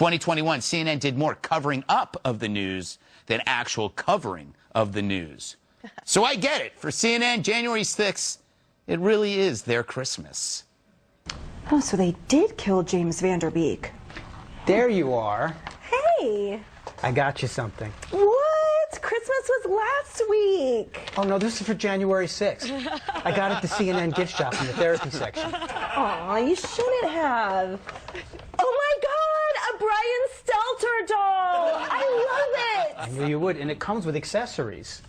2021, CNN did more covering up of the news than actual covering of the news. So I get it. For CNN, January 6th, it really is their Christmas. Oh, so they did kill James Van Der Beek. There you are. Hey. I got you something. What? Christmas was last week. Oh, no, this is for January 6th. I got it at the CNN gift shop in the therapy section. Aw, you shouldn't have. Oh, my God, a Brian Stelter doll. I love it. I knew you would, and it comes with accessories.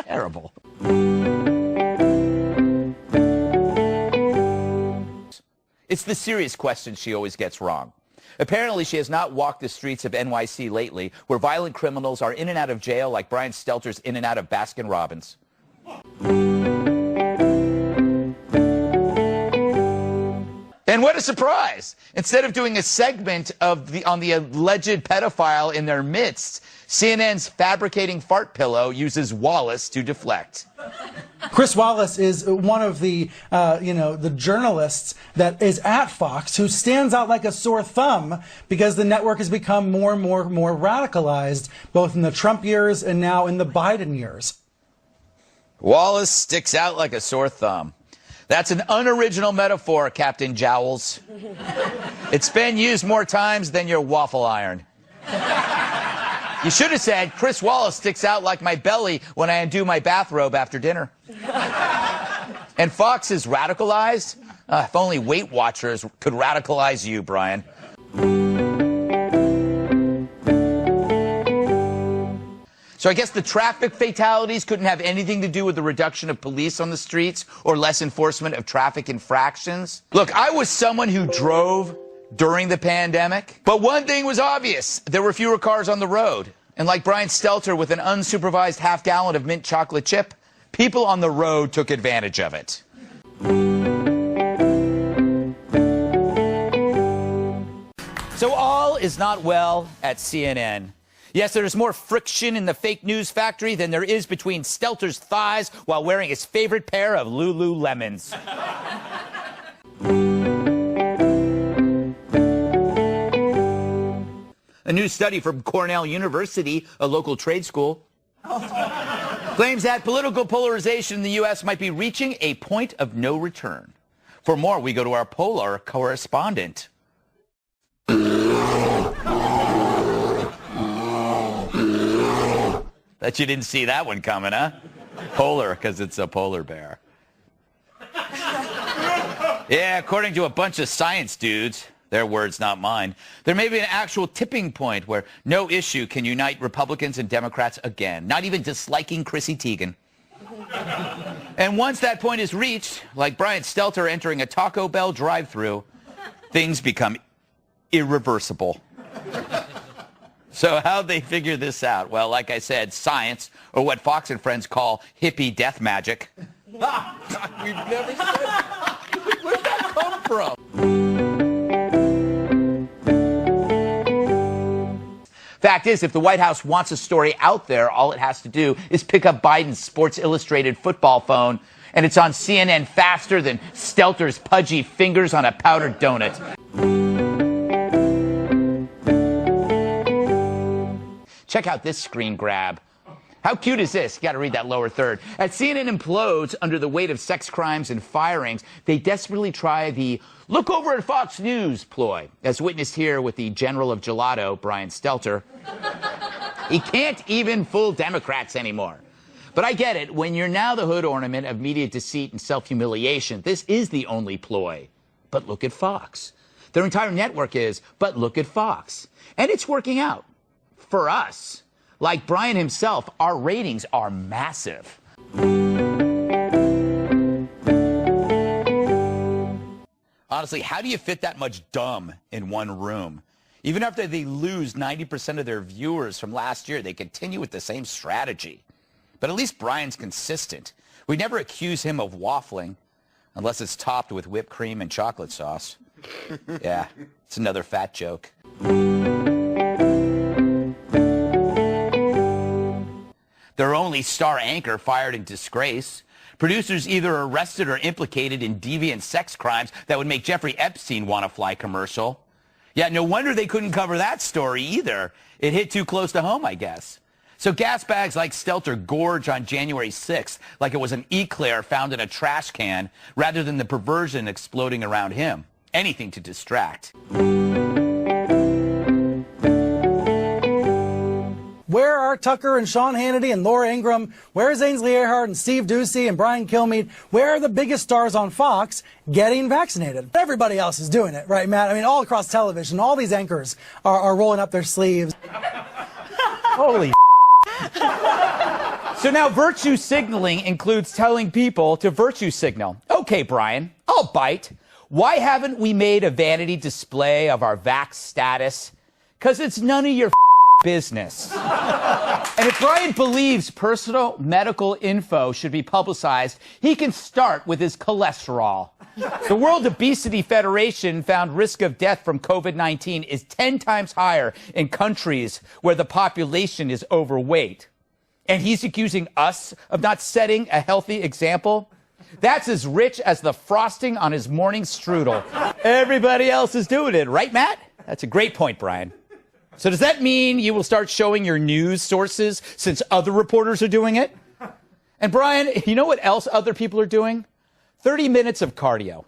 Terrible. It's the serious question she always gets wrong. Apparently, she has not walked the streets of NYC lately, where violent criminals are in and out of jail like Brian Stelter's in and out of Baskin-Robbins. And what a surprise! Instead of doing a segment on the alleged pedophile in their midst, CNN's fabricating fart pillow uses Wallace to deflect. Chris Wallace is one of the, the journalists that is at Fox who stands out like a sore thumb because the network has become more and more radicalized, both in the Trump years and now in the Biden years. Wallace sticks out like a sore thumb. That's an unoriginal metaphor, Captain Jowls. It's been used more times than your waffle iron. You should have said, Chris Wallace sticks out like my belly when I undo my bathrobe after dinner. And Fox is radicalized? If only Weight Watchers could radicalize you, Brian. So I guess the traffic fatalities couldn't have anything to do with the reduction of police on the streets or less enforcement of traffic infractions. Look, I was someone who drove during the pandemic, but one thing was obvious. There were fewer cars on the road. And like Brian Stelter with an unsupervised half-gallon of mint chocolate chip, people on the road took advantage of it. So all is not well at CNN. Yes, there's more friction in the fake news factory than there is between Stelter's thighs while wearing his favorite pair of Lululemons. A new study from Cornell University, a local trade school, claims that political polarization in the U.S. might be reaching a point of no return. For more, we go to our polar correspondent. Bet you didn't see that one coming, huh? Polar, because it's a polar bear. Yeah, according to a bunch of science dudes, their words, not mine, there may be an actual tipping point where no issue can unite Republicans and Democrats again, not even disliking Chrissy Teigen. And once that point is reached, like Brian Stelter entering a Taco Bell drive-thru, things become irreversible. So how'd they figure this out? Well, like I said, science, or what Fox and Friends call hippie death magic. We've never said. Where'd that come from? Fact is, if the White House wants a story out there, all it has to do is pick up Biden's Sports Illustrated football phone, and it's on CNN faster than Stelter's pudgy fingers on a powdered donut. Check out this screen grab. How cute is this? You got to read that lower third. As CNN implodes under the weight of sex crimes and firings, they desperately try the look over at Fox News ploy, as witnessed here with the General of Gelato, Brian Stelter. He can't even fool Democrats anymore. But I get it. When you're now the hood ornament of media deceit and self-humiliation, this is the only ploy. But look at Fox. Their entire network is, but look at Fox. And it's working out. For us, like Brian himself, our ratings are massive. Honestly, how do you fit that much dumb in one room? Even after they lose 90% of their viewers from last year, they continue with the same strategy. But at least Brian's consistent. We never accuse him of waffling, unless it's topped with whipped cream and chocolate sauce. Yeah, it's another fat joke. Their only star anchor fired in disgrace. Producers either arrested or implicated in deviant sex crimes that would make Jeffrey Epstein want to fly commercial. Yeah, no wonder they couldn't cover that story either. It hit too close to home, I guess. So gas bags like Stelter gorge on January 6th like it was an eclair found in a trash can rather than the perversion exploding around him. Anything to distract. Where are Tucker and Sean Hannity and Laura Ingraham? Where is Ainsley Earhart and Steve Doocy and Brian Kilmeade? Where are the biggest stars on Fox getting vaccinated? Everybody else is doing it, right, Matt? I mean, all across television, all these anchors are rolling up their sleeves. Holy So now virtue signaling includes telling people to virtue signal. Okay, Brian, I'll bite. Why haven't we made a vanity display of our vax status? Because it's none of your business. And if Brian believes personal medical info should be publicized, he can start with his cholesterol. The World Obesity Federation found risk of death from COVID-19 is 10 times higher in countries where the population is overweight. And he's accusing us of not setting a healthy example? That's as rich as the frosting on his morning strudel. Everybody else is doing it, right, Matt? That's a great point, Brian. So does that mean you will start showing your news sources since other reporters are doing it? And Brian, you know what else other people are doing? 30 minutes of cardio.